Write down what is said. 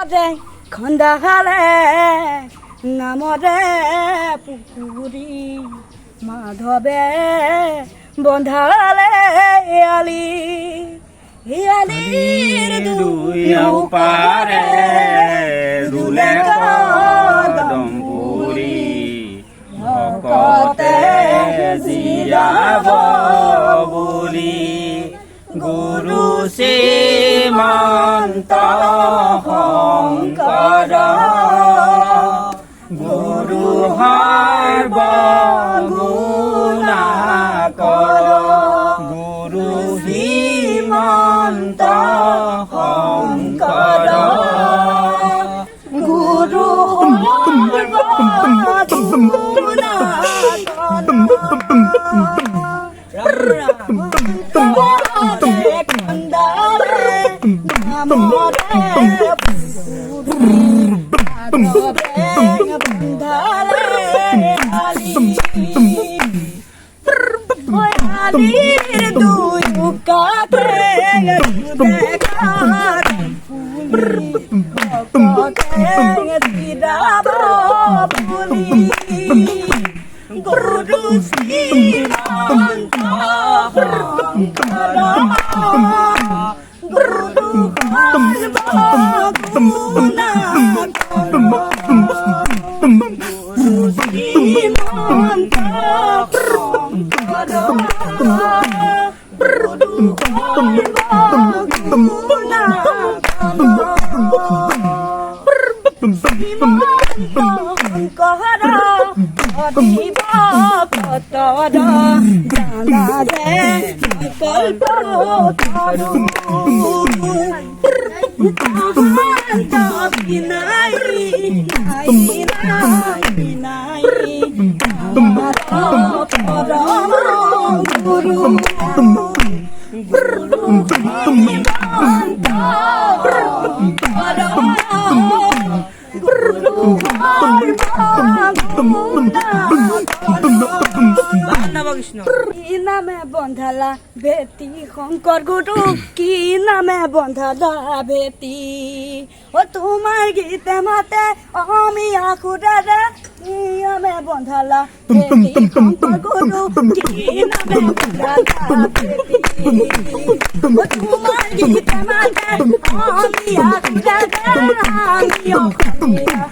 মরে খন্দাহালে নামরে পুকুরি মাধবে বন্ধালে আলি আলির দুই পারে দুলে কদমপুরি ভকতে জিয়াব বুলি গুরু শ্ৰীমন্ত শংকৰ গুরু সৰ্বগুণাকৰ গুরু শ্ৰীমন্ত শংকৰ গুরু Guru Simanta কি নামে বন্ধালা বেটি শংকৰ গুরু কি নামে বন্ধালা বেটি ও তোমার গীতে মাতে অমিয়া খুদারে কি নামে বন্ধালা বেটি শংকৰ গুরু কি নামে বন্ধালা বেটি ও তোমার গীতে মাতে অমিয়া খুদারে আমিও খুদিয়া